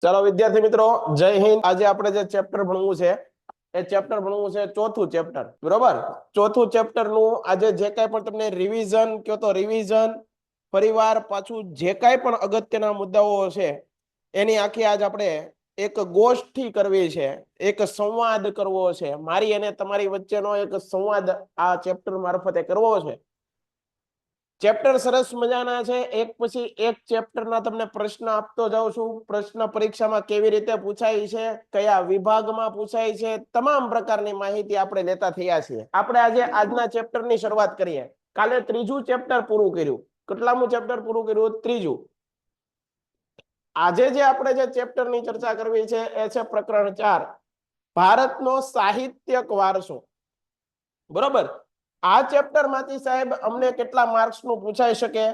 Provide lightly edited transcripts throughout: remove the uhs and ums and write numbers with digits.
ચાલો વિદ્યાર્થી મિત્રો, જય હિન્દ। આજે આપણે જે ચેપ્ટર ભણવું છે એ ચેપ્ટર ભણવું છે ચોથું ચેપ્ટર, બરોબર। ચોથું ચેપ્ટર નું આજે જે કાંઈ પણ તમને રિવિઝન કયો તો રિવિઝન, ફરીવાર પાછું જે કાંઈ પણ અગત્યના મુદ્દાઓ છે એની આખી આજ આપણે એક ગોષ્ઠી કરવી છે, એક સંવાદ કરવો છે, મારી અને તમારી વચ્ચેનો એક સંવાદ આ ચેપ્ટર મારફતે કરવો છે। ચેપ્ટર સરસ મજાના છે, એક પછી એક ચેપ્ટરના તમને પ્રશ્ન આપતો જાઉં છું। પ્રશ્ન પરીક્ષામાં કેવી રીતે પૂછાય છે, કયા વિભાગમાં પૂછાય છે, તમામ પ્રકારની માહિતી આપણે લેતા થયા છીએ। આપણે આજે આજના ચેપ્ટરની શરૂઆત કરીએ। કાલે ત્રીજું ચેપ્ટર પૂરું કર્યું। કેટલામું ચેપ્ટર પૂરું કર્યું? ત્રીજું। આજે જે આપણે જે ચેપ્ટરની ચર્ચા કરવી છે એ છે પ્રકરણ 4, ભારતનો સાહિત્યક વારસો, બરોબર। આ ચેપ્ટર માંથી સાહેબ અમને કેટલા માર્ક્સ નું પૂછાઈ શકે,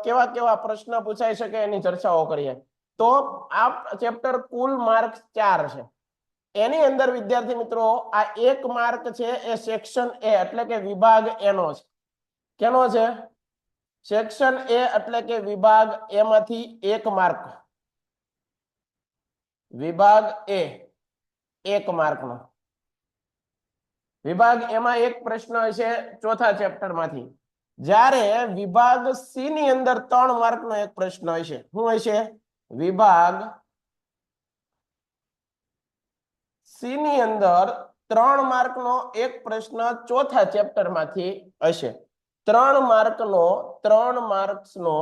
કેવા કેવા પ્રશ્ન પૂછાઈ શકે એની ચર્ચાઓ કરીએ। તો આ ચેપ્ટર કુલ માર્ક્સ 4 છે। એની અંદર વિદ્યાર્થી મિત્રો આ 1 માર્ક છે એ સેક્શન એ એટલે કે વિભાગ એ નો છે। કેનો છે? સેક્શન એ એટલે કે વિભાગ એ માંથી 1 માર્ક, વિભાગ એ 1 માર્ક નો। વિભાગ એમાં એક પ્રશ્ન હશે ચોથા ચેપ્ટર માંથી, જ્યારે વિભાગ સી ની અંદર 3 માર્ક નો એક પ્રશ્ન હશે। શું હશે? વિભાગ સી ની અંદર 3 માર્ક નો એક પ્રશ્ન ચોથા ચેપ્ટર માંથી હશે। 3 માર્ક નો 3 માર્ક્સ નો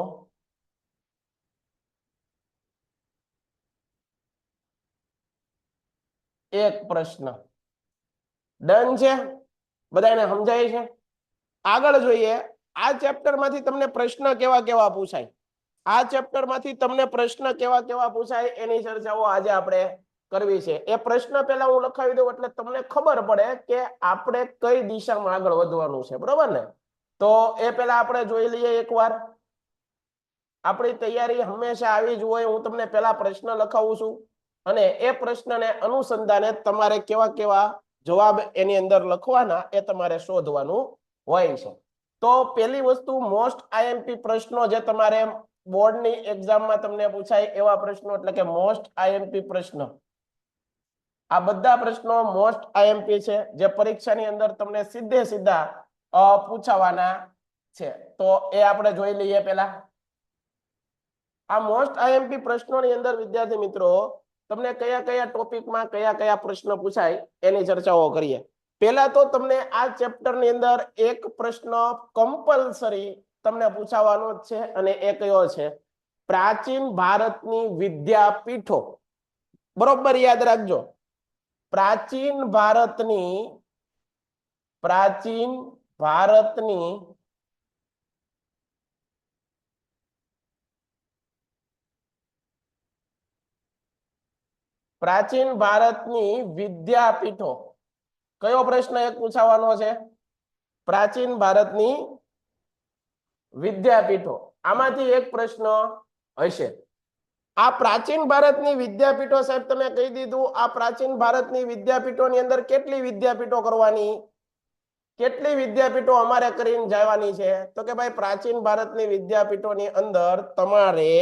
એક પ્રશ્ન। ડન છે? બધાને સમજાય છે? આગળ જોઈએ આ ચેપ્ટર માંથી તમને પ્રશ્ન કેવા કેવા પૂછાય, આ ચેપ્ટર માંથી તમને પ્રશ્ન કેવા કેવા પૂછાય એની ચર્ચાઓ આજે આપણે કરવી છે। એ પ્રશ્ન પહેલા હું લખાવી દઉં એટલે તમને ખબર પડે કે આપણે કઈ દિશામાં આગળ વધવાનું છે, બરોબર ને? તો એ પહેલા આપણે જોઈ લઈએ એકવાર। આપણી તૈયારી હંમેશા આવી જ હોય। હું તમને પહેલા પ્રશ્ન લખાવું છું અને એ પ્રશ્નને અનુસંધાને તમારે કેવા કેવા જવાબ એની અંદર લખવાના એ તમારે શોધવાનું હોય છે। તો પહેલી વસ્તુ, મોસ્ટ આઈએમપી પ્રશ્નો જે તમારે બોર્ડની એક્ઝામમાં તમને પૂછાય એવા પ્રશ્નો એટલે કે મોસ્ટ આઈએમપી પ્રશ્ન, આ બધા પ્રશ્નો મોસ્ટ આઈએમપી છે જે પરીક્ષાની અંદર તમને સીધે સીધા પૂછાવાના છે। તો એ આપણે જોઈ લઈએ પહેલા। આ મોસ્ટ આઈએમપી પ્રશ્નોની અંદર વિદ્યાર્થી મિત્રો તમને કયા કયા ટોપિકમાં કયા કયા પ્રશ્ન પૂછાય એની ચર્ચાઓ કરીએ। પહેલા તો તમને આ ચેપ્ટરની અંદર એક પ્રશ્ન કમ્પલસરી તમને પૂછાવાનો જ છે અને એ કયો છે? પ્રાચીન ભારતની વિદ્યાપીઠો, બરોબર યાદ રાખજો। પ્રાચીન ભારતની પ્રાચીન ભારતની વિદ્યાપીઠો, કયો પ્રશ્ન એક પૂછાવાનો છે? પ્રાચીન ભારતની વિદ્યાપીઠો, આમાંથી એક પ્રશ્ન હશે। આ પ્રાચીન ભારતની વિદ્યાપીઠો સાહેબ તમે કહી દીધું। આ પ્રાચીન ભારતની વિદ્યાપીઠોની અંદર કેટલી વિદ્યાપીઠો કરવાની, કેટલી વિદ્યાપીઠો અમારે કરીને જવાની છે? તો કે ભાઈ પ્રાચીન ભારતની વિદ્યાપીઠોની અંદર તમારે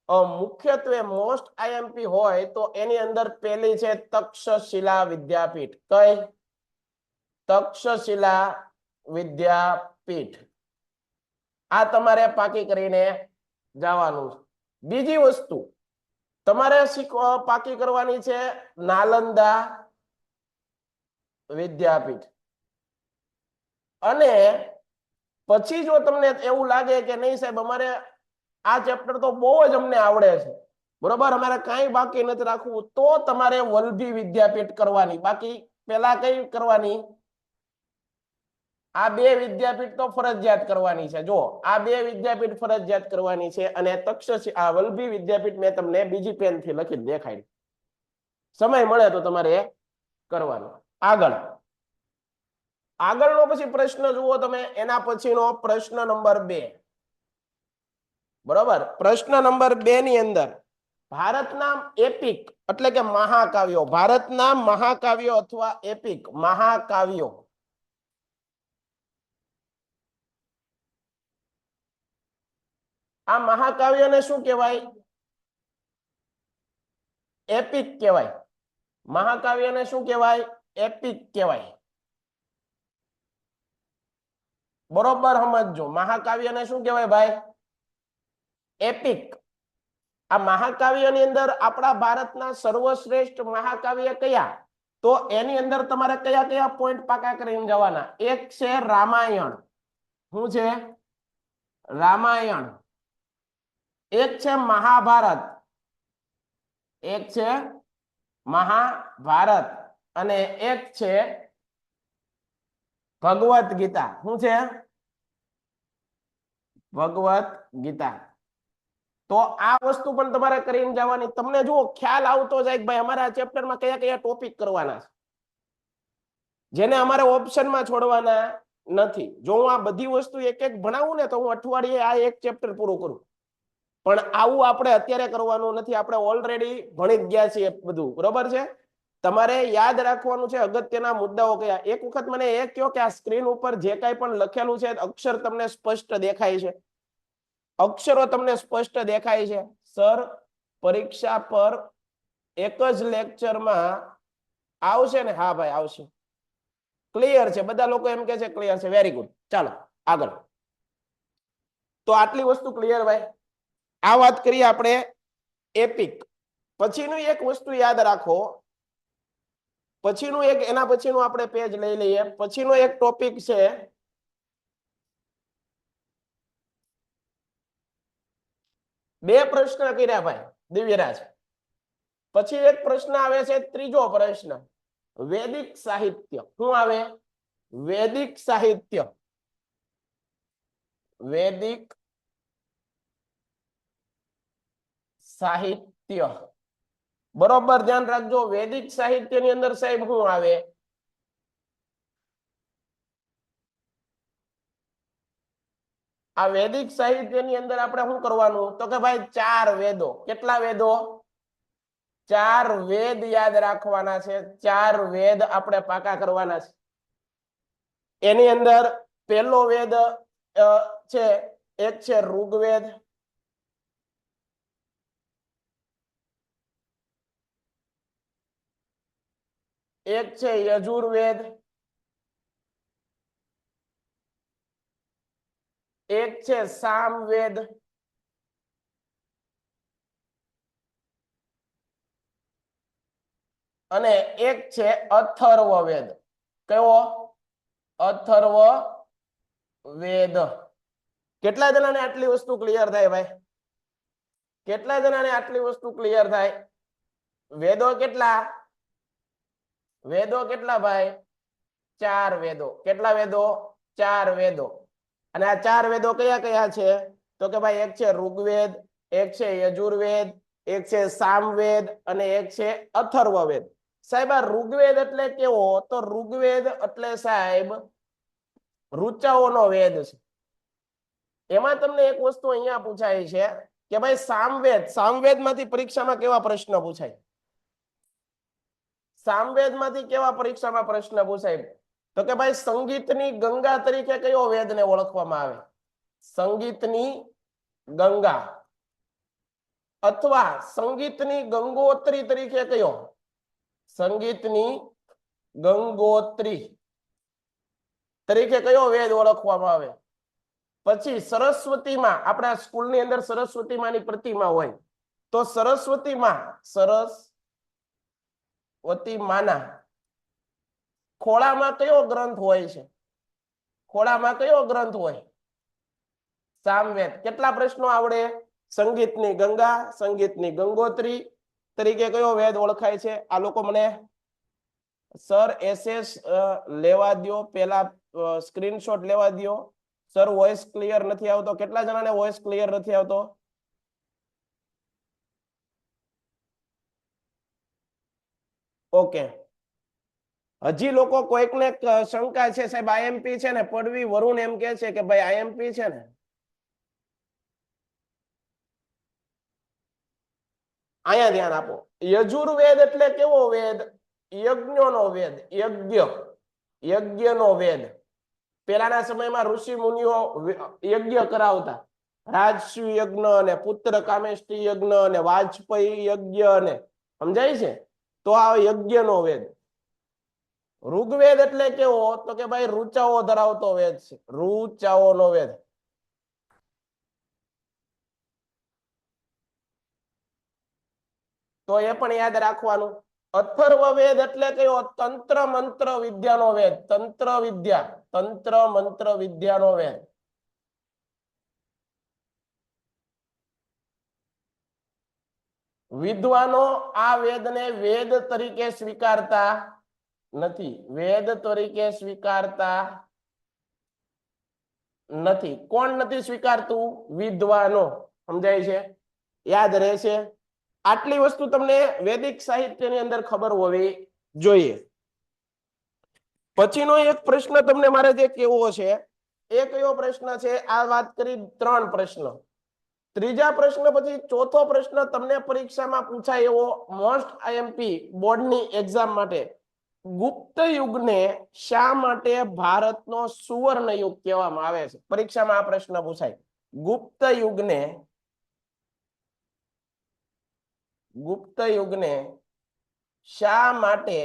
મુખ્યત્વે મોસ્ટ આઈએમપી હોય તો એની અંદર પહેલી છે તક્ષશિલા વિદ્યાપીઠ। કઈ? તક્ષશિલા વિદ્યાપીઠ, આ તમારે પાકી કરીને જવાનું છે। બીજી વસ્તુ તમારે પાકી કરવાની છે નાલંદા વિદ્યાપીઠ। અને પછી જો તમને એવું લાગે કે નહીં સાહેબ અમારે આ ચેપ્ટર તો બહુ જ અમને આવડે છે, બરોબર, અમારે કાંઈ બાકી નથી રાખવું, તો તમારે વલભી વિદ્યાપીઠ કરવાની। બાકી પેલા કઈ કરવાની? આ 2 વિદ્યાપીઠ તો ફરજિયાત કરવાની છે। જો આ 2 વિદ્યાપીઠ ફરજિયાત કરવાની છે અને આ વલભી વિદ્યાપીઠ મેં તમને બીજી પેનથી લખી દેખાડી, સમય મળે તો તમારે કરવાનો। આગળનો પછી પ્રશ્ન જુઓ તમે, એના પછીનો પ્રશ્ન નંબર 2, બરોબર। પ્રશ્ન નંબર 2 ની અંદર ભારતના એપિક એટલે કે મહાકાવ્યો, ભારતના મહાકાવ્યો અથવા એપિક મહાકાવ્યો, આ મહાકાવ્યને શું કહેવાય? એપિક કહેવાય. મહાકાવ્યને શું કહેવાય? એપિક કહેવાય. બરોબર સમજજો, મહાકાવ્યને શું કહેવાય ભાઈ? એપિક. આ મહાકાવ્યની અંદર આપણા ભારતના સર્વશ્રેષ્ઠ મહાકાવ્ય કયા? તો એની અંદર તમારે કયા કયા પોઈન્ટ પાકા કરીને જવાના? એક છે રામાયણ. શું છે? રામાયણ. એક છે મહાભારત. એક છે મહાભારત અને એક છે ભગવત ગીતા. શું છે? ભગવત ગીતા. તો આ વસ્તુ પણ તમારે કરીને જવાની. તમને જુઓ ખ્યાલ આવતો જાય કે ભાઈ અમારે આ ચેપ્ટરમાં કયા કયા ટોપિક કરવાના છે, જેને અમારે ઓપ્શનમાં છોડવાના નથી. જો હું આ બધી વસ્તુ એક એક ભણાવું ને તો હું અઠવાડિયે આ એક ચેપ્ટર પૂરું કરું, પણ આવું આપણે અત્યારે કરવાનું નથી. આપણે ઓલરેડી ભણી જ ગયા છીએ બધું. બરોબર છે? તમારે યાદ રાખવાનું છે અગત્યના મુદ્દાઓ કયા. એક વખત મને એ કહો કે આ સ્ક્રીન ઉપર જે કાંઈ પણ લખેલું છે અક્ષર તમને સ્પષ્ટ દેખાય છે? અક્ષરો તમને સ્પષ્ટ દેખાય છે? સર પરીક્ષા પર એક જ લેક્ચરમાં આવશે ને? હા ભાઈ આવશે. ક્લિયર છે? બધા લોકો એમ કે છે ક્લિયર છે. Very good. ચાલો આગળ. તો આટલી વસ્તુ ક્લિયર ભાઈ. આ વાત કરીએ આપણે એપિક. પછીનું એક વસ્તુ યાદ રાખો. પછીનું એક એના પછીનું આપણે પેજ લઈ લઈએ. પછીનો એક ટોપિક છે બે પ્રશ્ન કર્યા ભાઈ દિવ્યરાજ. પછી એક પ્રશ્ન આવે છે, ત્રીજો પ્રશ્ન, વૈદિક સાહિત્ય. શું આવે? વૈદિક સાહિત્ય. વૈદિક સાહિત્ય. બરોબર ધ્યાન રાખજો. વૈદિક સાહિત્યની અંદર સાહેબ શું આવે? આ વૈદિક સાહિત્યની અંદર આપણે શું કરવાનું? તો કે ભાઈ 4 વેદો. કેટલા વેદો? 4 વેદ યાદ રાખવાના છે. 4 વેદ આપણે પાકા કરવાના છે. એની અંદર પહેલો વેદ છે, એક છે ઋગ્વેદ. એક છે યજુર્વેદ. એક છે સામવેદ. અને એક છે અથર્વવેદ. કયો? અથર્વવેદ. કેટલા જણાને આટલી વસ્તુ ક્લિયર થાય ભાઈ? કેટલા જણાને આટલી વસ્તુ ક્લિયર થાય? વેદો કેટલા? વેદો કેટલા ભાઈ? 4 વેદો. કેટલા વેદો? 4 વેદો. અને આ 4 વેદો કયા કયા છે? તો કે ભાઈ એક છે ઋગ્વેદ, એક છે યજુર્વેદ, એક છે સામવેદ અને એક છે અથર્વવેદ. સાહેબ આ ઋગ્વેદ એટલે કેવો? તો ઋગ્વેદ એટલે સાહેબ ઋચાઓનો વેદ છે. એમાં તમને એક વસ્તુ અહીંયા પૂછાય છે કે ભાઈ સામવેદ. સામવેદમાંથી પરીક્ષામાં કેવા પ્રશ્ન પૂછાય? સામવેદમાંથી કેવા પરીક્ષામાં પ્રશ્ન પૂછાય? તો કે ભાઈ સંગીતની ગંગા તરીકે કયો વેદને ઓળખવામાં આવે? સંગીતની ગંગા. અથવા સંગીતની ગંગોત્રી તરીકે કયો? સંગીતની ગંગોત્રી તરીકે કયો વેદ ઓળખવામાં આવે? પછી સરસ્વતીમાં, આપણા સ્કૂલની અંદર સરસ્વતી માની પ્રતિમા હોય, તો સરસ્વતીમાં, સરસ્વતી માના ખોળામાં કયો ગ્રંથ હોય છે? ખોળામાં કયો ગ્રંથ હોય? સામવેદ. કેટલા પ્રશ્નો આવડે? સંગીતની ગંગા, સંગીતની ગંગોત્રી તરીકે કયો વેદ ઓળખાય છે? આ લોકો મને સર એસએસ લેવા દો, પેલા સ્ક્રીનશોટ લેવા દો. સર વોઇસ ક્લિયર નથી આવતો. કેટલા જણાને વોઇસ ક્લિયર નથી આવતો? ઓકે. હજી લોકો કોઈકને શંકા છે સાહેબ આઈએમપી છે ને? પડવી વરુણ એમ કે છે કે ભાઈ આઈએમપી છે ને? અહીંયા ધ્યાન આપો. યજુર્વેદ એટલે કેવો વેદ? યજ્ઞનો વેદ. યજ્ઞનો વેદ. પેલાના સમયમાં ઋષિ મુનિઓ યજ્ઞ કરાવતા. રાજસુ યજ્ઞ અને પુત્ર કામેષ્ટિ યજ્ઞ અને વાજપેયી યજ્ઞ અને સમજાય છે? તો આ યજ્ઞનો વેદ. ઋગ્વેદ એટલે કેવો? તો કે ભાઈ ઋચાઓ ધરાવતો વેદ છે, ઋચાઓનો વેદ. તો એ પણ યાદ રાખવાનું. અથર્વવેદ એટલે કયો? તંત્ર મંત્ર વિદ્યાનો વેદ. તંત્ર વિદ્યા, તંત્ર મંત્ર વિદ્યાનો વેદ. વિદ્વાનો આ વેદને વેદ તરીકે સ્વીકારતા નથી. વેદ તરીકે સ્વીકારતા નથી. કોણ નથી સ્વીકારતું? વિદ્વાનો. સમજાય છે? યાદ રહેશે? આટલી વસ્તુ તમને વૈદિક સાહિત્યની અંદર ખબર હોવી જોઈએ. પછીનો એક પ્રશ્ન તમને મારે જે કેવો છે, એ કયો પ્રશ્ન છે? આ વાત કરી 3 પ્રશ્ન. ત્રીજા પ્રશ્ન પછી ચોથો પ્રશ્ન તમને પરીક્ષામાં પૂછાય એવો, મોસ્ટ આઈએમપી બોર્ડની એક્ઝામ માટે. ગુપ્ત યુગને શા માટે ભારતનો સુવર્ણ યુગ કહેવામાં આવે છે? પરીક્ષામાં આ પ્રશ્ન પૂછાય. ગુપ્ત યુગને શા માટે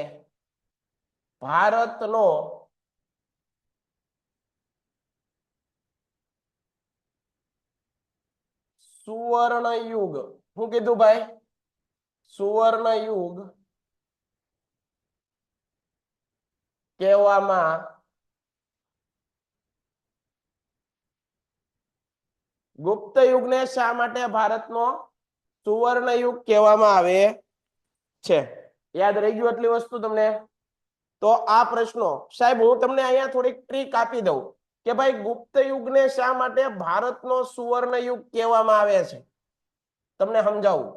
ભારતનો સુવર્ણ યુગ, શું કીધું ભાઈ? સુવર્ણ યુગ કહેવામાં ગુપ્ત યુગને શા માટે ભારતનો સુવર્ણ યુગ કહેવામાં આવે છે? યાદ રહી ગયું એટલી વસ્તુ તમને? તો આ પ્રશ્નો સાહેબ હું તમને અહીંયા થોડીક ટ્રીક આપી દઉં કે ભાઈ ગુપ્ત યુગને શા માટે ભારતનો સુવર્ણ યુગ કહેવામાં આવે છે, તમને સમજાવું.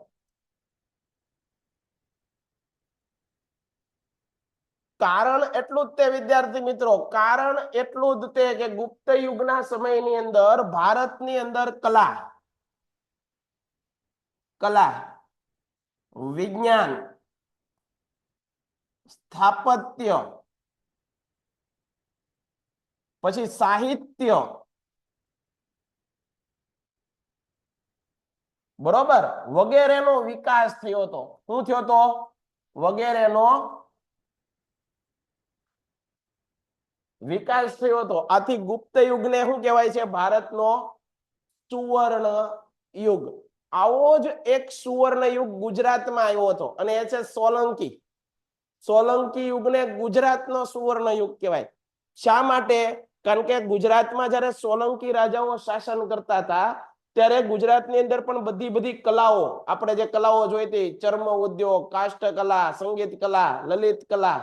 કારણ એટલું જ તે વિદ્યાર્થી મિત્રો, કારણ એટલું જ તે કે ગુપ્ત યુગના સમયની અંદર ભારતની અંદર કલા, વિજ્ઞાન, સ્થાપત્ય, પછી સાહિત્ય, બરોબર, વગેરેનો વિકાસ થયો હતો. શું થયો હતો? વગેરેનો વિકાસ થયો હતો. આથી ગુપ્ત યુગને શું કહેવાય છે? ભારતનો સુવર્ણ યુગ. આવો જ એક સુવર્ણ યુગ ગુજરાતમાં આવ્યો હતો અને એ છે સોલંકી. સોલંકી યુગને ગુજરાતનો સુવર્ણ યુગ કહેવાય. શા માટે? કારણ કે ગુજરાતમાં જ્યારે સોલંકી રાજાઓ શાસન કરતા હતા ત્યારે ગુજરાતની અંદર પણ બધી કલાઓ, આપણે જે કલાઓ જોઈતી, ચર્મ ઉદ્યોગ, કાષ્ઠ કલા, સંગીત કલા, લલિત કલા,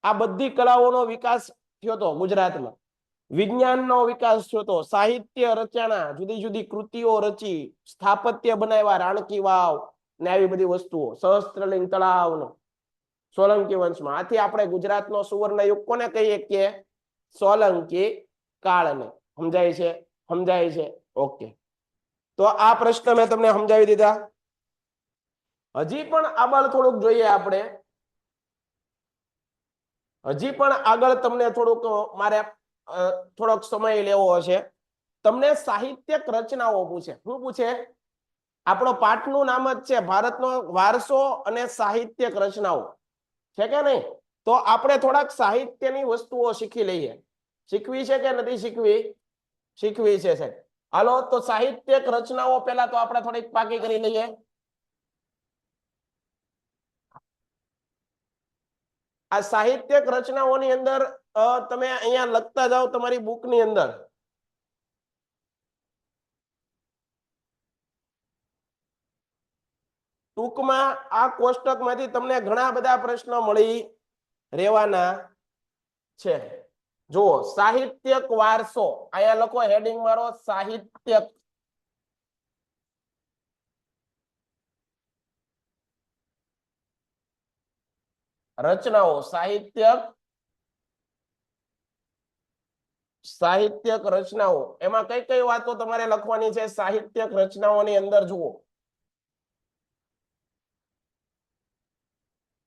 આ બધી કલાઓનો વિકાસ થયો હતો ગુજરાતમાં. વિજ્ઞાનનો વિકાસ થયો હતો, સાહિત્ય રચના, જુદી જુદી કૃતિઓ રચી, સ્થાપત્ય બનાવ્યા, રાણકી વાવ ને આવી બધી વસ્તુઓ, સહસ્ત્રલિંગ તળાવનો સોલંકી વંશમાં. આથી આપણે ગુજરાતનો સુવર્ણ યુગ કોને કહીએ? કે સોલંકી કાળને. સમજાય છે? સમજાય છે? ઓકે. તો આ પ્રશ્ન મેં તમને સમજાવી દીધા. હજી પણ આગળ થોડુંક જોઈએ આપણે. હજી પણ આગળ તમને થોડુંક મારે થોડોક સમય લેવો હશે. તમને સાહિત્યક રચનાઓ પૂછે. શું પૂછે? આપણો પાઠનું નામ જ છે ભારતનો વારસો અને સાહિત્યક રચનાઓ, છે કે નહીં? તો આપણે થોડાક સાહિત્યની વસ્તુઓ શીખી લઈએ. શીખવી છે કે નથી શીખવી? શીખવી છે સાહેબ. હાલો તો સાહિત્યક રચનાઓ પહેલા તો આપણે થોડીક પાકી કરી લઈએ. આ સાહિત્યક રચનાઓની અંદર તમે અહીંયા લખતા જાઓ તમારી બુકની અંદર. ટૂંકમાં આ કોષ્ટકમાંથી તમને ઘણા બધા પ્રશ્નો મળી રહેવાના છે. જુઓ, સાહિત્યક વારસો, અહીંયા લખો, હેડિંગ મારો, સાહિત્યક રચનાઓ. સાહિત્યક રચનાઓ, એમાં કઈ કઈ વાતો તમારે લખવાની છે સાહિત્યક રચનાઓની અંદર? જુઓ,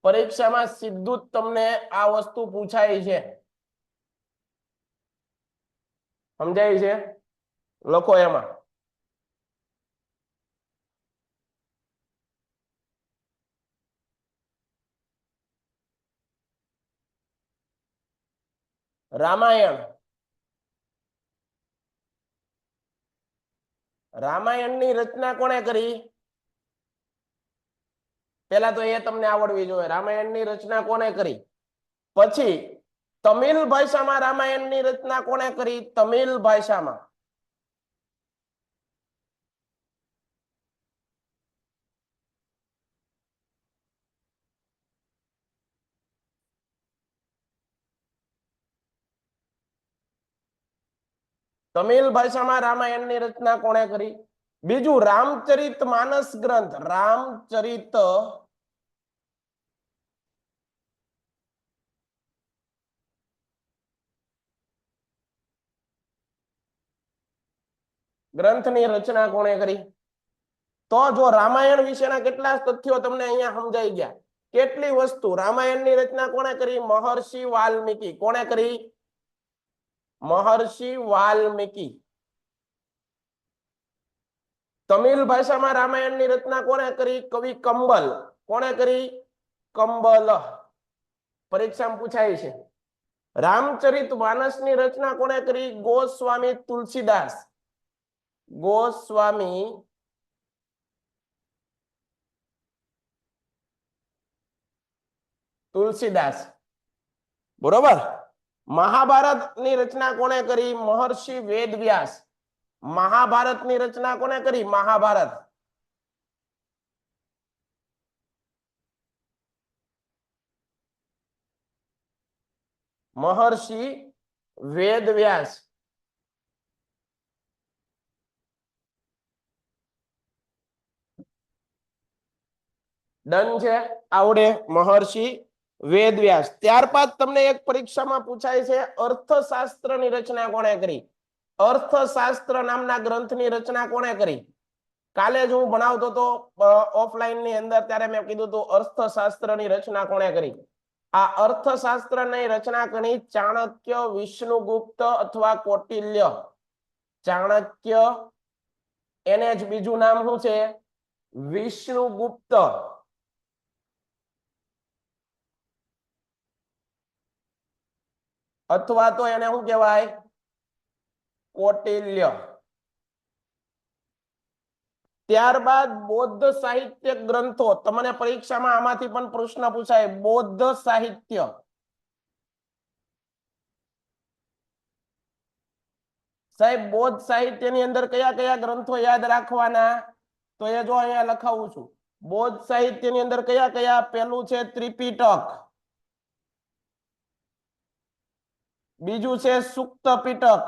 પરીક્ષામાં સીધું જ તમને આ વસ્તુ પૂછાય છે. સમજાય છે? લખો એમાં. રામાયણ. રામાયણની રચના કોણે કરી? પેલા તો એ તમને આવડવી જોઈએ. રામાયણની રચના કોણે કરી? પછી તમિલ ભાષામાં રામાયણની રચના કોણે કરી? તમિલ ભાષામાં. તમિલ ભાષામાં રામાયણની રચના કોણે કરી? બીજું રામચરિત માનસ ગ્રંથ. રામચરિત ગ્રંથની રચના કોણે કરી? તો જો રામાયણ વિશેના કેટલા તથ્યો તમને અહીંયા સમજાઈ ગયા. કેટલી વસ્તુ. રામાયણની રચના કોણે કરી? મહર્ષિ વાલ્મીકી. કોણે કરી? મહર્ષિ વાલ્મીકી. તમિલ ભાષામાં રામાયણની રચના કોણે કરી? કવિ કંબલ. કોણે કરી? કંબલ. પરીક્ષામાં પૂછાય છે. રામચરિત માનસની રચના કોણે કરી? ગોસ્વામી તુલસીદાસ. ગોસ્વામી તુલસીદાસ. બરોબર. મહાભારતની રચના કોણે કરી? મહર્ષિ વેદવ્યાસ. મહાભારતની રચના કોણે કરી? મહાભારત. મહર્ષિ વેદવ્યાસ. ડન છે. આવડે. મહર્ષિ વેદવ્યાસ. ત્યારબાદ તમને એક પરીક્ષામાં પૂછાય છે અર્થશાસ્ત્રની રચના કોણે કરી? અર્થશાસ્ત્ર નામના ગ્રંથની રચના કોણે કરી? કાલે જ હું ભણાવતો હતો ઓફલાઈન ની અંદર, ત્યારે મેં કીધું હતું અર્થશાસ્ત્રની રચના કોણે કરી. આ અર્થશાસ્ત્રની રચના કરી ચાણક્ય, વિષ્ણુગુપ્ત અથવા કૌટિલ્ય. ચાણક્ય, એને જ બીજું નામ શું છે? વિષ્ણુગુપ્ત. અથવા તો એને શું કહેવાય? કૌટિલ્ય. ત્યારબાદ બૌદ્ધ સાહિત્ય ગ્રંથો. તમને પરીક્ષામાં આમાંથી પણ પ્રશ્ન પૂછાય. બૌદ્ધ સાહિત્ય. સાહેબ બૌદ્ધ સાહિત્યની અંદર કયા કયા ગ્રંથો યાદ રાખવાના? તો એ જો અહીંયા લખાવું છું. બૌદ્ધ સાહિત્યની અંદર કયા કયા? પેલું છે ત્રિપિટક. બીજું છે સુક્ત પિટક.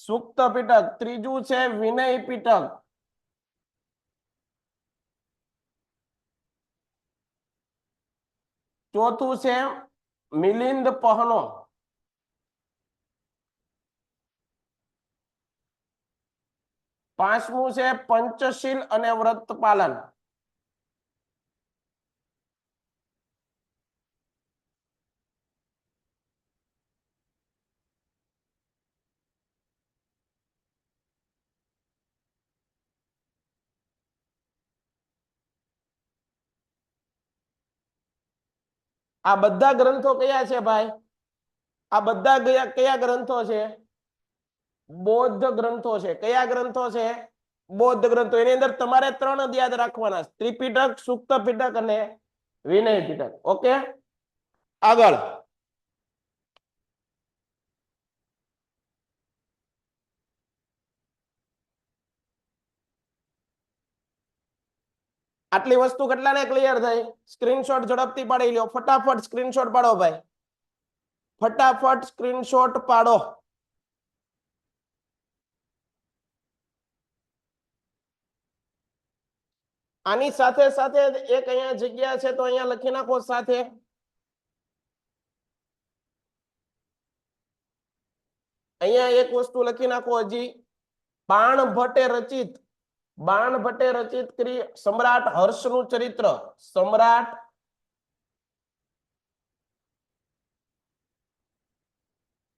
સુક્ત પિટક. ત્રીજું છે વિનય પિટક. ચોથું છે મિલિંદ પહનો. પાંચમું છે પંચશીલ અને વ્રત પાલન. આ બધા ગ્રંથો કયા છે ભાઈ? આ બધા કયા ગ્રંથો છે? બૌદ્ધ ગ્રંથો છે. કયા ગ્રંથો છે? બૌદ્ધ ગ્રંથો. એની અંદર તમારે ત્રણ જ યાદ રાખવાના: ત્રિપિટક, સુક્ત પિટક અને વિનય પિટક. ઓકે, આગળ. આટલી વસ્તુ કેટલાને ક્લિયર થઈ? સ્ક્રીનશોટ ઝડપથી પાડી લ્યો. ફટાફટ સ્ક્રીનશોટ પાડો ભાઈ. ફટાફટ સ્ક્રીનશોટ પાડો. આની સાથે સાથે એક અહીંયા જગ્યા છે, તો અહીંયા લખી નાખો સાથે. અહીંયા એક વસ્તુ લખી નાખો હજી. બાણભટ્ટે રચિત કરી સમ્રાટ હર્ષનું ચરિત્ર. સમ્રાટ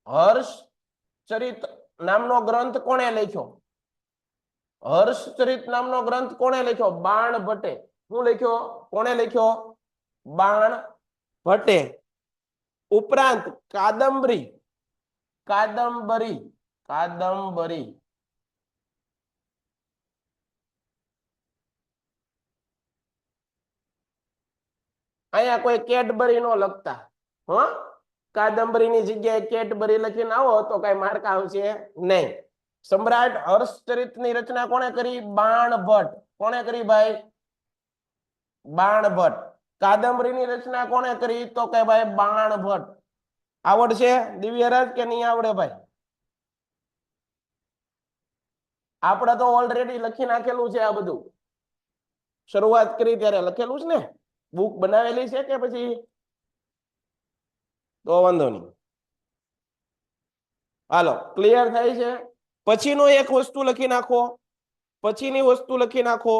હર્ષ ચરિત્ર નામનો ગ્રંથ કોણે લખ્યો? હર્ષચરિત નામનો ગ્રંથ કોણે લખ્યો? બાણ ભટ્ટે. શું લખ્યો? કોણે લખ્યો? બાણ ભટ્ટે. ઉપરાંત કાદંબરી કાદંબરી કાદંબરી અહીંયા કોઈ કેડબરી નો લખતા હો. કાદંબરીની જગ્યાએ કેડબરી લખીને આવો તો કઈ માર્ક આવશે નહીં. સમ્રાટ હર્ષચરિતની રચના કોણે કરી? બાણભટ્ટ. કોણે કરી ભાઈ? બાણભટ્ટ. કાદંબરીની રચના કોણે કરી? તો કે ભાઈ બાણભટ્ટ. આવડશે દિવ્યરાજ કે નહીં આવડે ભાઈ? આપણે તો ઓલરેડી લખી નાખેલું છે આ બધું. શરૂઆત કરી ત્યારે લખેલું છે ને? બુક બનાવેલી છે કે પછી? તો વાંધો નહીં, હાલો ક્લિયર થાય છે. પછીનો એક વસ્તુ લખી નાખો. પછીની વસ્તુ લખી નાખો.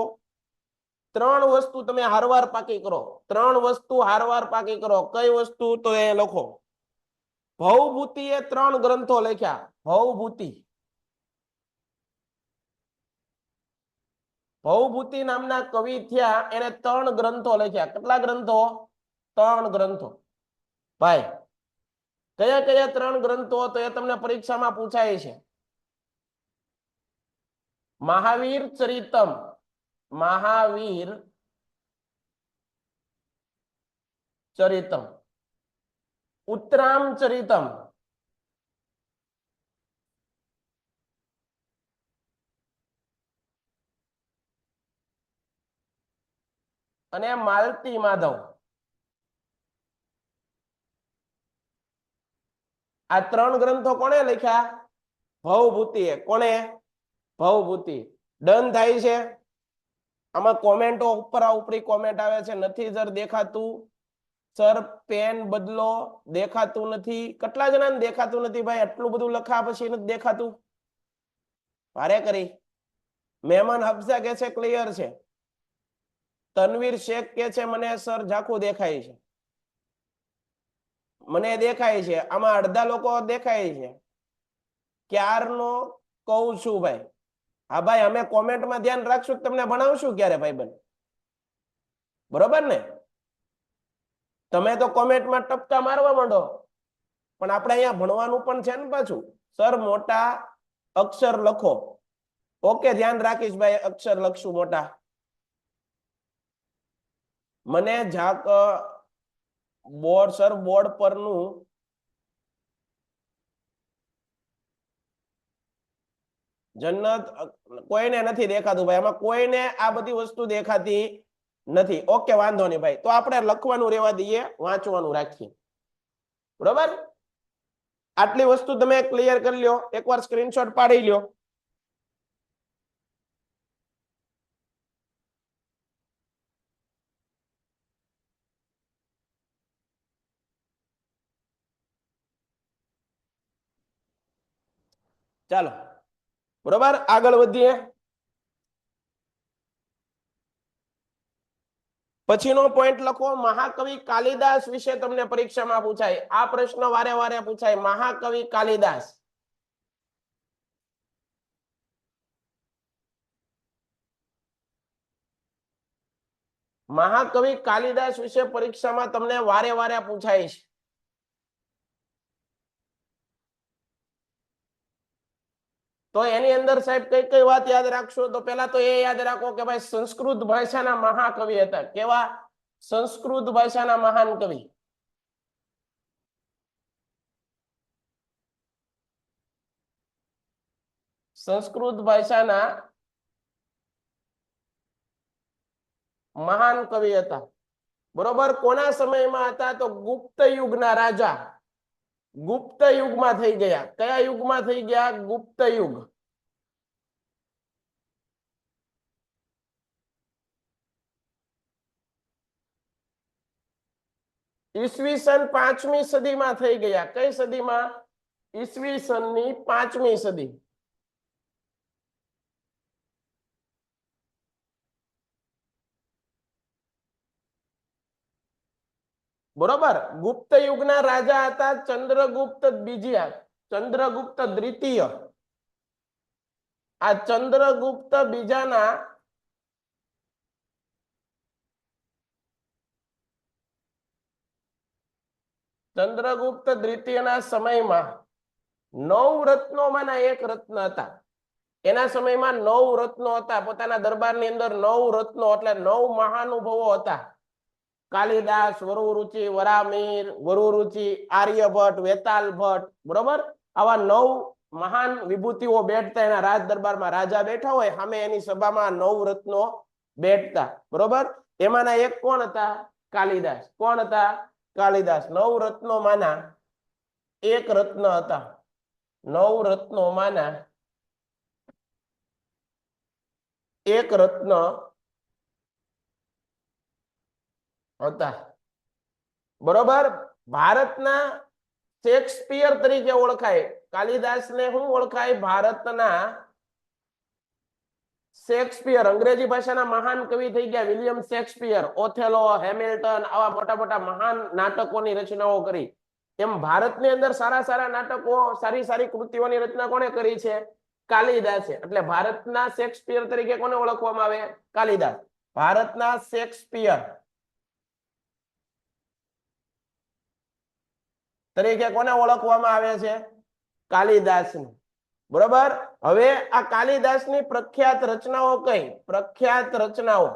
ત્રણ વસ્તુ તમે હારવાર પાકી કરો. ત્રણ વસ્તુ હારવાર પાકી કરો. કઈ વસ્તુ? તો એ લખો. ભવભૂતિએ ત્રણ ગ્રંથો લખ્યા. ભવભૂતિ ભવભૂતિ નામના કવિ થયા. એને ત્રણ ગ્રંથો લખ્યા. કેટલા ગ્રંથો? ત્રણ ગ્રંથો. ભાઈ કયા કયા ત્રણ ગ્રંથો? તો એ તમને પરીક્ષામાં પૂછાય છે. મહાવીર ચરિતમ, મહાવીર ચરિતમ, ઉત્તરામ ચરિતમ, અને માલતી માધવ. આ ત્રણ ગ્રંથો કોણે લખ્યા? ભવભૂતિએ. કોણે? ભવભૂતિ. ડન થાય છે. આમાં કોમેન્ટો ઉપરા ઉપરી કોમેન્ટ આવે છે. નથી સર દેખાતું. સર પેન બદલો, દેખાતું નથી. કેટલા જણાને દેખાતું નથી ભાઈ? આટલું બધું લખા પછી નથી દેખાતું? ભારે કરી. મહેમાન હફઝા કે છે ક્લિયર છે. તનવીર શેખ કે છે મને સર ઝાખું દેખાય છે. મને દેખાય છે. આમાં અડધા લોકો દેખાય છે. ક્યારનો કહું છું ભાઈ. હા ભાઈ અમે કોમેન્ટમાં ધ્યાન રાખશું, તમને ભણાવશું ક્યારે ભાઈ બન? બરોબર ને? તમે તો કોમેન્ટમાં ટપકા મારવા માંડો, પણ આપણે અહીંયા ભણવાનું પણ છે ને પાછું. સર મોટા અક્ષર લખો. ઓકે ધ્યાન રાખીશ ભાઈ, અક્ષર લખશું મોટા. મને ઝાક બોર્ડ સર બોર્ડ પરનું જન્નત કોઈને નથી દેખાતું ભાઈ. આમાં કોઈને આ બધી વસ્તુ દેખાતી નથી. ઓકે વાંધો નહીં ભાઈ. તો આપણે લખવાનું રહેવા દઈએ, વાંચવાનું રાખીએ. બરોબર? આટલી વસ્તુ તમે ક્લિયર કરી લ્યો. એકવાર સ્ક્રીનશોટ પાડી લ્યો. ચાલો બરોબર, આગળ વધીએ. પછીનો પોઈન્ટ લખો. મહાકવિ કાલિદાસ વિશે તમને પરીક્ષામાં પૂછાય. આ પ્રશ્ન વારે વારે પૂછાય. મહાકવિ કાલિદાસ. મહાકવિ કાલિદાસ વિશે પરીક્ષામાં તમને વારે વારે પૂછાય છે. તો એની અંદર સાહેબ કઈ કઈ વાત યાદ રાખશો? તો પેલા તો એ યાદ રાખો કે ભાઈ સંસ્કૃત ભાષાના મહાકવિ હતા. કેવા? સંસ્કૃત ભાષાના મહાન કવિ. સંસ્કૃત ભાષાના મહાન કવિ હતા. બરોબર? કોના સમયમાં હતા? તો ગુપ્ત યુગના રાજા. ગુપ્ત યુગમાં થઈ ગયા. કયા યુગમાં થઈ ગયા? ગુપ્ત યુગ. ઈસવીસન 5મી સદીમાં થઈ ગયા. કઈ સદીમાં? ઈસવીસનની 5મી સદી. બરોબર? ગુપ્ત યુગના રાજા હતા ચંદ્રગુપ્ત બીજા, ચંદ્રગુપ્ત દ્વિતીય. આ ચંદ્રગુપ્ત બીજાના ચંદ્રગુપ્ત દ્વિતીયના સમયમાં 9 રત્નોમાંના એક રત્ન હતા. એના સમયમાં 9 રત્નો હતા. પોતાના દરબારની અંદર 9 રત્નો એટલે 9 મહાનુભાવો હતા. કાલિદાસ, વરુરુચિ, વરામીર, વરુરુચિ, આર્યભટ્ટ, વેતાલ ભટ્ટ, બરોબર. આવા 9 મહાન વિભૂતિઓ બેઠતા એના રાજ દરબારમાં. રાજા બેઠા હોય સામે એની સભામાં 9 રત્નો બેઠતા, બરોબર. એમાંના એક કોણ હતા? કાલિદાસ. કોણ હતા? કાલિદાસ. 9 રત્નોમાંના એક રત્ન હતા. 9 રત્નોમાંના એક રત્ન હતા, બરોબર. ભારતના શેક્સપિયર તરીકે ઓળખાય. કાલિદાસને શું ઓળખાય? ભારતના શેક્સપિયર. અંગ્રેજી ભાષાના મહાન કવિ થઈ ગયા વિલિયમ શેક્સપિયર, ઓથેલો, હેમિલ્ટન, આવા મોટા મોટા મહાન નાટકોની રચનાઓ કરી. એમ ભારતની અંદર સારા સારા નાટકો, સારી સારી કૃતિઓની રચના કોણે કરી છે? કાલિદાસે. એટલે ભારતના શેક્સપિયર તરીકે કોને ઓળખવામાં આવે? કાલિદાસ. ભારતના શેક્સપિયર તરીકે કોને ઓળખવામાં આવે છે? કાલિદાસને, બરોબર. હવે આ કાલિદાસની પ્રખ્યાત રચનાઓ કઈ? પ્રખ્યાત રચનાઓ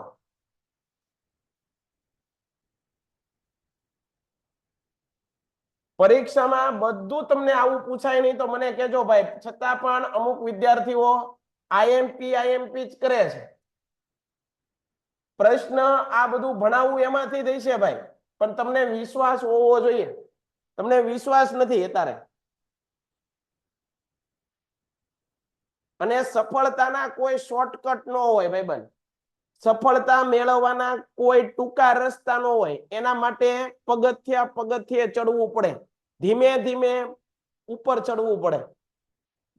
પરીક્ષામાં બધું તમને આવું પૂછાય નહીં તો મને કહેજો ભાઈ. છતાં પણ અમુક વિદ્યાર્થીઓ આઈએમપી જ કરે છે. પ્રશ્ન આ બધું ભણાવવું એમાંથી થશે ભાઈ, પણ તમને વિશ્વાસ હોવો જોઈએ. તમને વિશ્વાસ નથી અત્યારે. અને સફળતાના કોઈ શોર્ટકટ ન હોય ભાઈબંધ. સફળતા મેળવવાના કોઈ ટૂંકા રસ્તા ન હોય. એના માટે પગથિયા પગથિયે ચડવું પડે. ધીમે ધીમે ઉપર ચડવું પડે.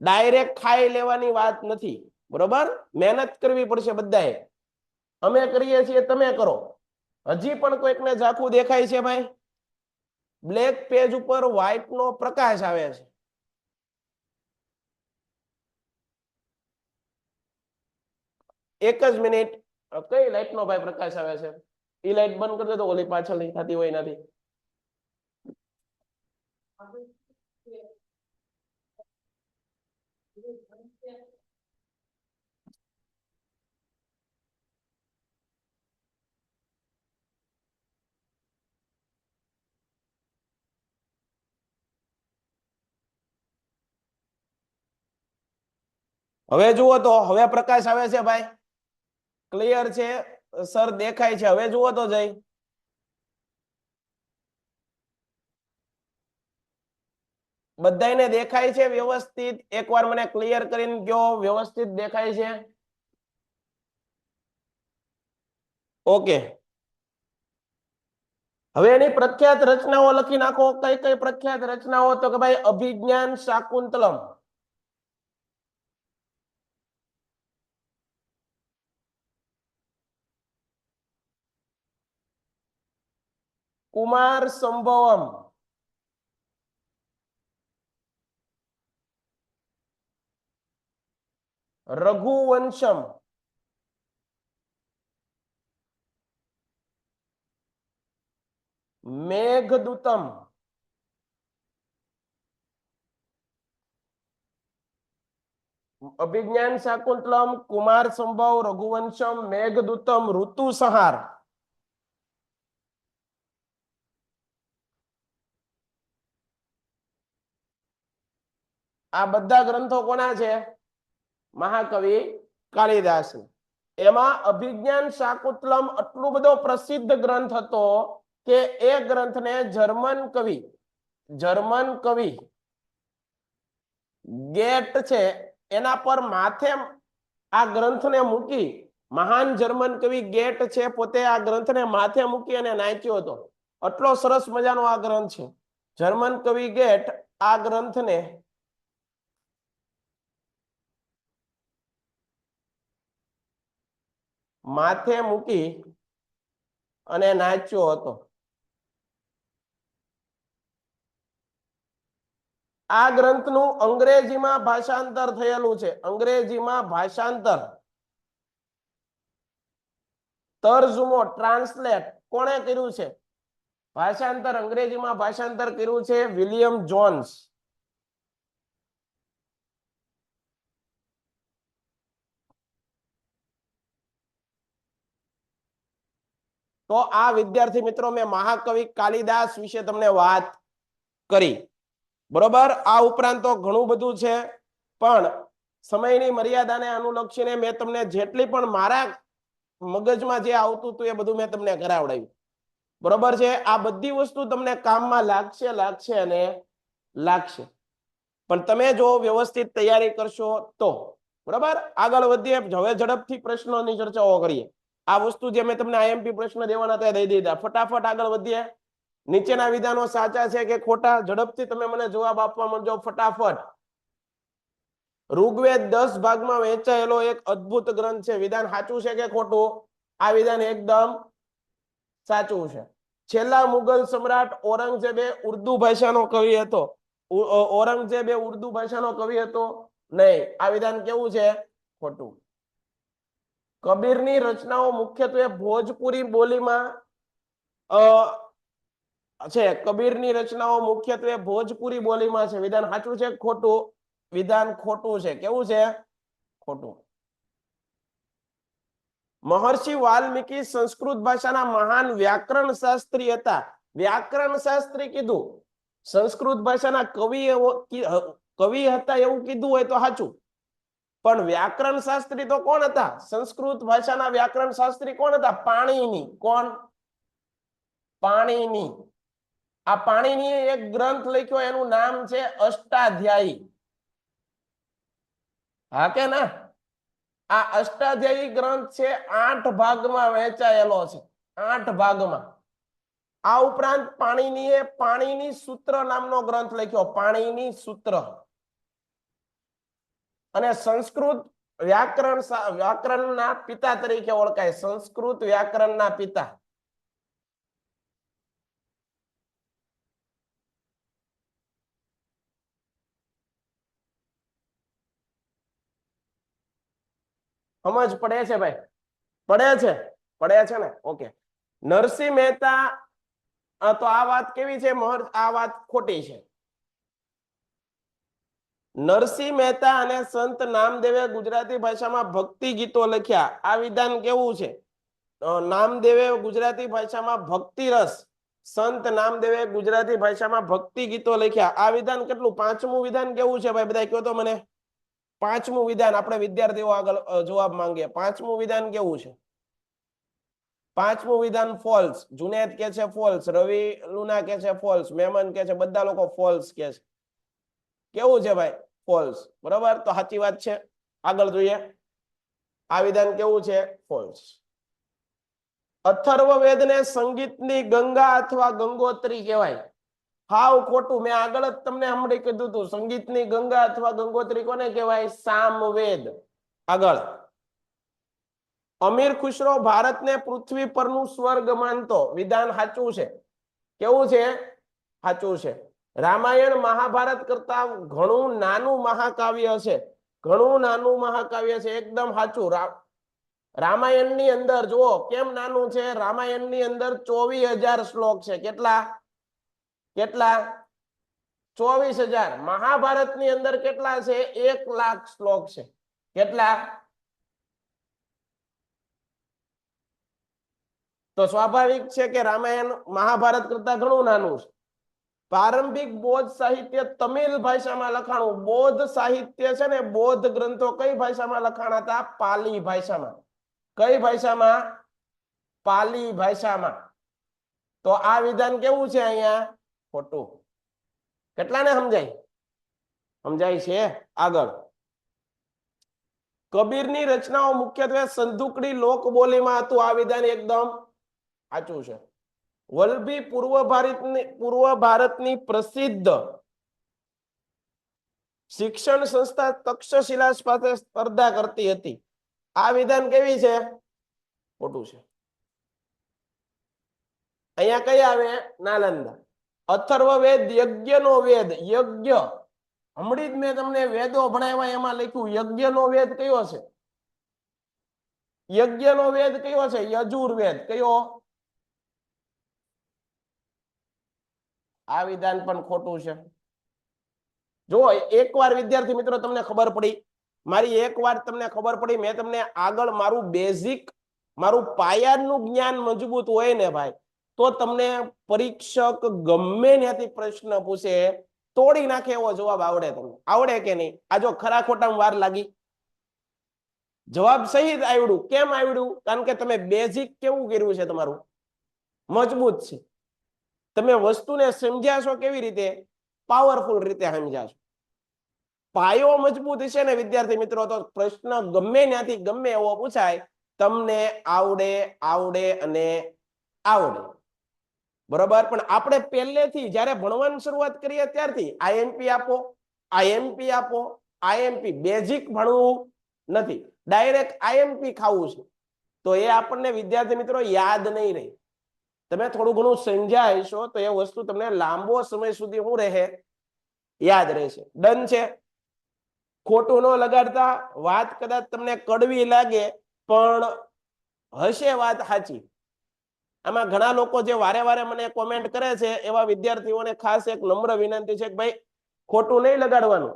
ડાયરેક્ટ ખાઈ લેવાની વાત નથી, બરોબર. મહેનત કરવી પડશે બધાએ. અમે કરીએ છીએ, તમે કરો. હજી પણ કોઈકને ઝાખું દેખાય છે ભાઈ? બ્લેક પેજ ઉપર વ્હાઈટ નો પ્રકાશ આવે છે. એક જ મિનિટ. કઈ લાઈટ નો ભાઈ પ્રકાશ આવે છે? એ લાઈટ બંધ કરી દે તો ઓલી પાછળ નહીં થતી હોય નથી. હવે જુઓ તો હવે પ્રકાશ આવે છે ભાઈ. ક્લિયર છે સર? દેખાય છે? હવે જુઓ તો જઈ. બધાને દેખાય છે વ્યવસ્થિત? એકવાર મને ક્લિયર કરીને કહો, વ્યવસ્થિત દેખાય છે? ઓકે. હવે એની પ્રખ્યાત રચનાઓ લખી નાખો. કઈ કઈ પ્રખ્યાત રચનાઓ? તો કે ભાઈ અભિજ્ઞાન શાકુંતલમ, કુમાર સંભવમ, રઘુવંશમ, મેઘદૂતમ, અભિજ્ઞાન શાકુંતલમ, કુમાર સંભવ, રઘુવંશમ, મેઘદૂતમ, ઋતુસંહાર. આ બધા ગ્રંથો કોના છે? મહાકવિ કાલિદાસ. એમાં અભિજ્ઞાન શાકુંતલમ આટલો બધો પ્રસિદ્ધ ગ્રંથ હતો કે એ ગ્રંથને જર્મન કવિ ગેટ છે એના પર માથે આ ગ્રંથને મૂકી. મહાન જર્મન કવિ ગેટ છે પોતે આ ગ્રંથને માથે મૂકી અને નાચ્યો હતો. આટલો સરસ મજાનો આ ગ્રંથ છે. જર્મન કવિ ગેટ આ ગ્રંથને માથે મૂકી અને નાચ્યો હતો. આ ગ્રંથનું અંગ્રેજીમાં ભાષાંતર થયેલું છે, અંગ્રેજીમાં ભાષાંતર, તર્જુમો ટ્રાન્સલેટ કોણે કર્યું છે? ભાષાંતર અંગ્રેજીમાં ભાષાંતર કર્યું છે વિલિયમ જોન્સ. તો આ વિદ્યાર્થી મિત્રો મેં મહાકવિ કાલિદાસ વિશે તમને વાત કરી, બરોબર. આ ઉપરાંત તો ઘણું બધું છે, પણ સમયની મર્યાદાને અનુલક્ષીને મેં તમને જેટલી પણ મારા મગજમાં જે આવતું હતું એ બધું મેં તમને કરાવડાવ્યું, બરોબર છે. આ બધી વસ્તુ તમને કામમાં લાગશે અને લાગશે, પણ તમે જો વ્યવસ્થિત તૈયારી કરશો તો. બરાબર, આગળ વધીએ. હવે ઝડપથી પ્રશ્નોની ચર્ચાઓ કરીએ. આ વસ્તુ જે મેં તમને આઈએમપી પ્રશ્ન દેવાના હતા દઈ દીધા. ફટાફટ આગળ વધીએ. નીચેના વિધાનો સાચા છે કે ખોટા? ઝડપથી તમે મને જવાબ આપવા માંડજો ફટાફટ. ઋગ્વેદ 10 ભાગમાં વહેંચાયેલો એક અદ્ભુત ગ્રંથ છે. વિધાન સાચું છે કે ખોટું? આ વિધાન એકદમ સાચું છે. છેલ્લા મુગલ સમ્રાટ ઔરંગઝેબે ઉર્દુ ભાષાનો કવિ હતો. ઔરંગઝેબ ઉર્દુ ભાષાનો કવિ હતો નહીં. આ વિધાન કેવું છે? ખોટું. કબીરની રચનાઓ મુખ્યત્વે ભોજપુરી બોલીમાં છે. કબીરની રચનાઓ મુખ્યત્વે ભોજપુરી બોલીમાં છે. વિધાન સાચું છે ખોટું? વિધાન ખોટું છે. કેવું છે? ખોટું. મહર્ષિ વાલ્મીકી સંસ્કૃત ભાષાના મહાન વ્યાકરણ શાસ્ત્રી હતા. વ્યાકરણ શાસ્ત્રી કીધું, સંસ્કૃત ભાષાના કવિ હતા એવું કીધું હોય તો સાચું, પણ વ્યાકરણ શાસ્ત્રી તો કોણ હતા? સંસ્કૃત ભાષાના વ્યાકરણ શાસ્ત્રી કોણ હતા? પાણીની. કોણ? પાણીની. આ પાણીની એક ગ્રંથ લખ્યો, એનું નામ છે અષ્ટાધ્યાયી. હા કે ના? આ અષ્ટાધ્યાયી ગ્રંથ છે 8 ભાગમાં વહેંચાયેલો છે. 8 ભાગમાં. આ ઉપરાંત પાણીનીએ પાણીની સૂત્ર નામનો ગ્રંથ લખ્યો, પાણીની સૂત્ર. અને સંસ્કૃત વ્યાકરણના પિતા તરીકે ઓળખાય. સંસ્કૃત વ્યાકરણના પિતા. સમજ પડે છે ભાઈ? પડે છે? પડે છે ને? ઓકે. નરસિંહ મહેતા, તો આ વાત કેવી છે? આ વાત ખોટી છે. નરસિંહ મહેતા અને સંત નામદેવે ગુજરાતી ભાષામાં ભક્તિ ગીતો લખ્યા. આ વિધાન કેવું છે? નામદેવે ગુજરાતી ભાષામાં ભક્તિ રસ, સંત નામદેવે ગુજરાતી ભાષામાં ભક્તિ ગીતો લખ્યા. આ વિધાન કેટલું? 5મું વિધાન કેવું છે ભાઈ? બધા કહો તો મને. 5મું વિધાન આપણે વિદ્યાર્થીઓ આગળ જવાબ માંગીએ. 5મું વિધાન કેવું છે? 5મું વિધાન ફોલ્સ. જુનેદ કે છે ફોલ્સ, રવિ લુના કે છે ફોલ્સ, મેમન કે છે, બધા લોકો ફોલ્સ કે છે. કેવું છે ભાઈ? ફોલ્સ. બરાબર, તો સાચી વાત છે. આગળ જોઈએ. આ વિધાન કેવું છે? ફોલ્સ. અથર્વવેદને સંગીતની ગંગા અથવા ગંગોત્રી કહેવાય. હાવ ખોટું. મેં આગળ જ તમને હમણાં કીધું હતું, સંગીતની ગંગા અથવા ગંગોત્રી કોને કહેવાય? સામવેદ. આગળ. અમીર ખુશરો ભારતને પૃથ્વી પરનું સ્વર્ગ માનતો. વિધાન સાચું છે. કેવું છે? સાચું છે. રામાયણ મહાભારત કરતા ઘણું નાનું મહાકાવ્ય છે. ઘણું નાનું મહાકાવ્ય છે. એકદમ સાચું. રામાયણની અંદર જુઓ કેમ નાનું છે. રામાયણની અંદર 24,000 શ્લોક છે. કેટલા? 24,000. મહાભારતની અંદર કેટલા છે? 1,00,000 શ્લોક છે. કેટલા? તો સ્વાભાવિક છે કે રામાયણ મહાભારત કરતા ઘણું નાનું છે. પ્રારંભિક બૌદ્ધ સાહિત્ય તમિલ ભાષામાં લખાણું. બૌદ્ધ સાહિત્ય છે ને, બૌદ્ધ ગ્રંથો કઈ ભાષામાં લખાણા હતા? પાલી ભાષામાં. કઈ ભાષામાં? પાલી ભાષામાં. તો આ વિધાન કેવું છે? અહીંયા ખોટું. કેટલાને સમજાય? સમજાય છે? આગળ. કબીરની રચનાઓ મુખ્યત્વે સંધુકડી લોકબોલીમાં હતું. આ વિધાન એકદમ સાચું છે. વલ્લભી પૂર્વ ભારતની પ્રસિદ્ધ શિક્ષણ સંસ્થા તક્ષશિલા પાસે સ્પર્ધા કરતી હતી. આ વિધાન કેવી છે? ખોટું છે. અહીંયા કઈ આવે? નાલંદા. અથર્વવેદ યજ્ઞનો વેદ. યજ્ઞ હમણાં જ મેં તમને વેદો ભણાવ્યા, એમાં લખ્યું યજ્ઞનો વેદ કયો છે? યજ્ઞનો વેદ કયો છે? યજુર્વેદ. કયો? આ વિધાન પણ ખોટું છે. જો એકવાર વિદ્યાર્થી મિત્રો તમને ખબર પડી, મારી એક વાત તમને ખબર પડી, મેં તમને આગળ મારું બેઝિક, મારું પાયાનું જ્ઞાન મજબૂત હોય ને ભાઈ, તો તમને પરીક્ષક ગમે ત્યાંથી પ્રશ્ન પૂછે તોડી નાખે એવો જવાબ આવડે. તમને આવડે કે નહીં? આ જો ખરા ખોટામાં વાર લાગી, જવાબ સહિત આવડ્યું. કેમ આવડ્યું? કારણ કે તમે બેઝિક કેવું કર્યું છે, તમારું મજબૂત છે. તમે વસ્તુને સમજ્યા છો કેવી રીતે? પાવરફુલ રીતે સમજ્યા છો. પાયો મજબૂત છે ને વિદ્યાર્થી મિત્રો, તો પ્રશ્ન ગમે ત્યાંથી ગમે એવો પૂછાય, તમને આવડે આવડે અને આવડે. બરોબર. પણ આપણે પહેલેથી જ્યારે ભણવાની શરૂઆત કરીએ ત્યારથી આઈએમપી આપો, આઈએમપી આપો, આઈએમપી, બેઝિક ભણવું નથી, ડાયરેક્ટ આઈએમપી ખાવું છે, તો એ આપણને વિદ્યાર્થી મિત્રો યાદ નહીં રહે. તમે થોડું ઘણું સમજ્યા હશો તો એ વસ્તુ તમને લાંબો સમય સુધી શું રહે? યાદ રહેશે. ડન છે? ખોટું ન લગાડતા. વાત કદાચ તમને કડવી લાગે પણ હશે વાત સાચી. આમાં ઘણા લોકો જે વારે વારે મને કોમેન્ટ કરે છે, એવા વિદ્યાર્થીઓને ખાસ એક નમ્ર વિનંતી છે કે ભાઈ ખોટું નહીં લગાડવાનું,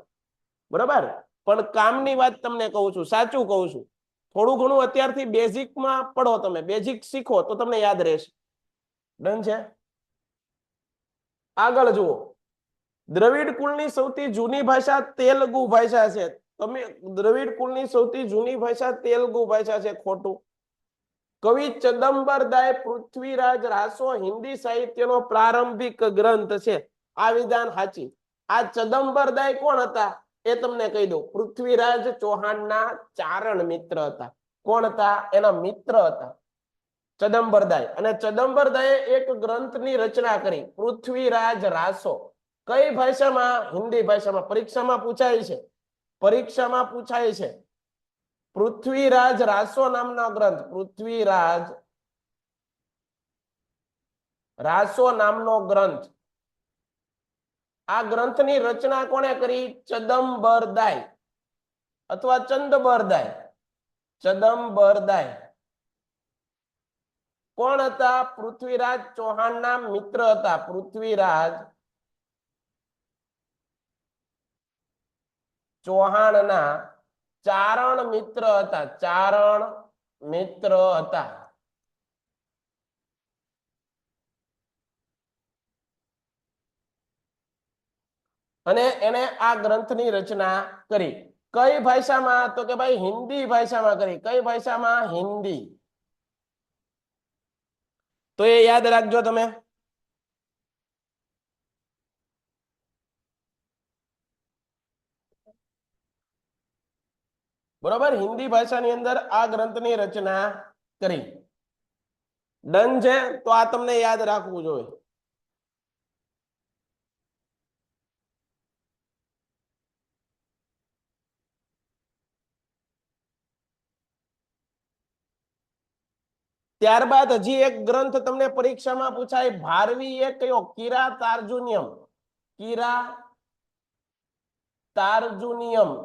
બરોબર? પણ કામની વાત તમને કહું છું, સાચું કહું છું. થોડું ઘણું અત્યારથી બેઝિકમાં પડો, તમે બેઝિક શીખો તો તમને યાદ રહેશે. ડન છે? આગળ જુઓ. દ્રવિડ કુળની સૌથી જૂની ભાષા તેલુગુ ભાષા છે. તમે દ્રવિડ કુળની સૌથી જૂની ભાષા તેલુગુ ભાષા છે. ખોટું. કવિ ચદંબરદાય પૃથ્વીરાજ રાસો હિન્દી સાહિત્યનો પ્રારંભિક ગ્રંથ છે. આ વિધાન સાચી. આ ચદંબરદાય કોણ હતા એ તમને કહી દઉં. પૃથ્વીરાજ ચૌહાણના ચારણ મિત્ર હતા. કોણ હતા? એના મિત્ર હતા ચદંબરદાય. અને ચદંબરદાયે એક ગ્રંથની રચના કરી, પૃથ્વીરાજ રાસો. કઈ ભાષામાં? હિન્દી ભાષામાં. પરીક્ષામાં પૂછાય છે, પરીક્ષામાં પૂછાય છે. પૃથ્વીરાજ રાસો નામનો ગ્રંથ, પૃથ્વીરાજ રાસો નામનો ગ્રંથ. આ ગ્રંથની રચના કોણે કરી? ચદંબરદાય અથવા ચંદબરદાય. ચદંબરદાય કોણ હતા? પૃથ્વીરાજ ચૌહાણના મિત્ર હતા. પૃથ્વીરાજ ચૌહાણના ચારણ મિત્ર હતા. ચારણ મિત્ર હતા. અને એને આ ગ્રંથની રચના કરી. કઈ ભાષામાં? તો કે ભાઈ હિન્દી ભાષામાં કરી. કઈ ભાષામાં? હિન્દી. તો એ યાદ રાખજો તમે. બરોબર. હિન્દી ભાષાની અંદર આ ગ્રંથની રચના કરી. ડન છે? તો આ તમને યાદ રાખવું જોઈએ. ત્યારબાદ હજી એક ગ્રંથ તમને પરીક્ષામાં પૂછાય. ભારવી એ કયો? કિરાતાર્જુનિયમ.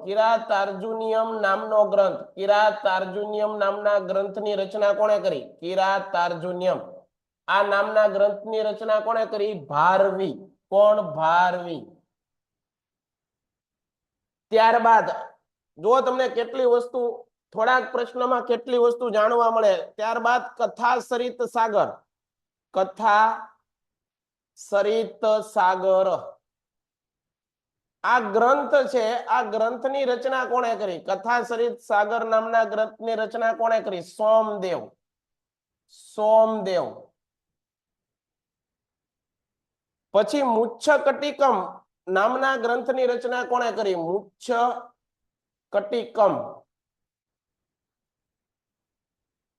કિરાતાર્જુનિયમ નામનો ગ્રંથ. કિરાતાર્જુનિયમ નામના ગ્રંથની રચના કોણે કરી? કિરાતાર્જુનિયમ આ નામના ગ્રંથની રચના કોણે કરી? ભારવી. કોણ? ભારવી. ત્યારબાદ જો તમને કેટલી વસ્તુ થોડાક પ્રશ્નમાં કેટલી વસ્તુ જાણવા મળે. ત્યારબાદ કથા સરિત સાગર. કથા સરિત સાગર આ ગ્રંથ છે. આ ગ્રંથની રચના કોણે કરી? કથા સરિત સાગર નામના ગ્રંથની રચના કોણે કરી? સોમદેવ. સોમદેવ. પછી મુચ્છકટિકમ નામના ગ્રંથની રચના કોણે કરી? મુચ્છકટિકમ.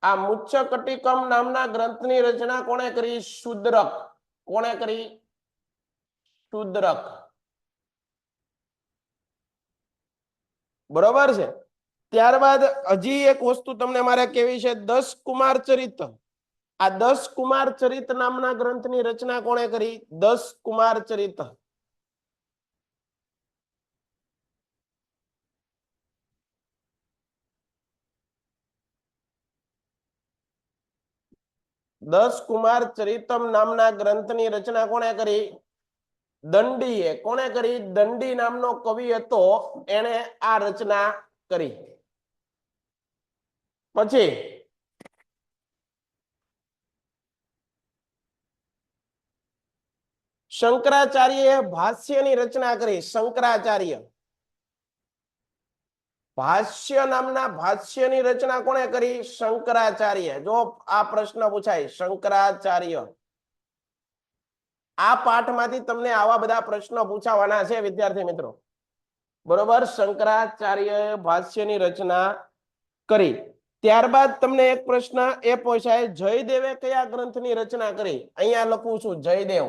આ મુચ્છકટિકમ નામના ગ્રંથની રચના કોણે કરી? શૂદ્રક. કોણે કરી? શૂદ્રક. બરોબર છે. ત્યારબાદ હજી એક વસ્તુ તમને મારે કેવી છે. 10 કુમાર ચરિત. આ 10 કુમાર ચરિત નામના ગ્રંથની રચના કોણે કરી? 10 કુમાર ચરિત. દસ કુમાર ચરિતમ નામના ગ્રંથની રચના કોણે કરી? દંડીએ. કોણે કરી? દંડી નામનો કવિ હતો, એને આ રચના કરી. પછી શંકરાચાર્યએ ભાષ્યની રચના કરી. શંકરાચાર્ય ભાષ્ય નામના ભાષ્યની રચના કોણે કરી? શંકરાચાર્ય. જો આ પ્રશ્ન પૂછાય, શંકરાચાર્ય. આ પાઠમાંથી તમને આવા બધા પ્રશ્નો પૂછાવાના છે વિદ્યાર્થી મિત્રો. બરોબર, શંકરાચાર્યએ ભાષ્યની રચના કરી. ત્યારબાદ તમને એક પ્રશ્ન એ પૂછાય, જયદેવે કયા ગ્રંથની રચના કરી? અહીંયા લખું છું, જયદેવ.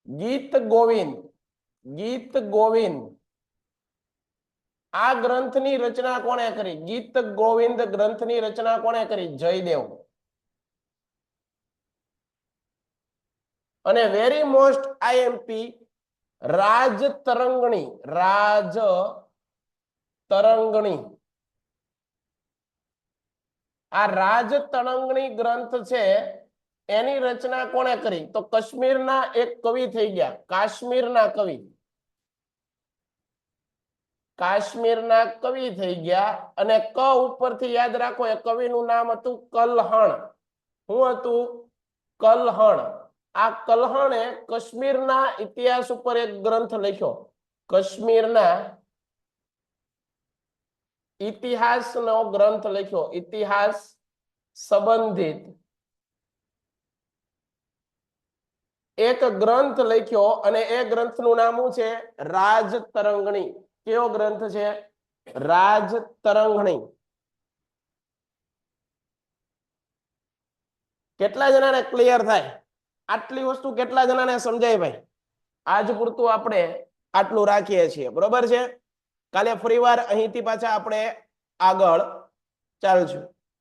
ગીત ગોવિંદ. ગીત ગોવિંદ આ ગ્રંથની રચના કોણે કરી? ગીત ગોવિંદ ગ્રંથની રચના કોણે કરી? જયદેવ. અને વેરી મોસ્ટ આઈએમપી, રાજ તરંગણી. રાજ તરંગણી. આ રાજ તરંગણી ગ્રંથ છે, એની રચના કોણે કરી? તો કાશ્મીરના એક કવિ થઈ ગયા, કાશ્મીરના કવિ. કાશ્મીરના કવિ થઈ ગયા. અને ક ઉપરથી યાદ રાખો, એ કવિનું નામ હતું કલ્હણ. શું હતું? કલ્હણ. આ કલ્હણે કાશ્મીરના ઇતિહાસ ઉપર એક ગ્રંથ લખ્યો. કાશ્મીરના ઇતિહાસનો ગ્રંથ લખ્યો, ઇતિહાસ સંબંધિત એક ગ્રંથ લખ્યો. અને એ ગ્રંથનું નામ શું છે? રાજ તરંગણી. કેવો ગ્રંથ છે? રાજ તરંગણી. કેટલા જણાને ક્લિયર થાય? આટલી વસ્તુ કેટલા જણાને સમજાય ભાઈ? આજ પૂરતું આપણે આટલું રાખીએ છીએ, બરોબર છે? કાલે ફરીવાર અહીંથી પાછા આપણે આગળ ચાલશું.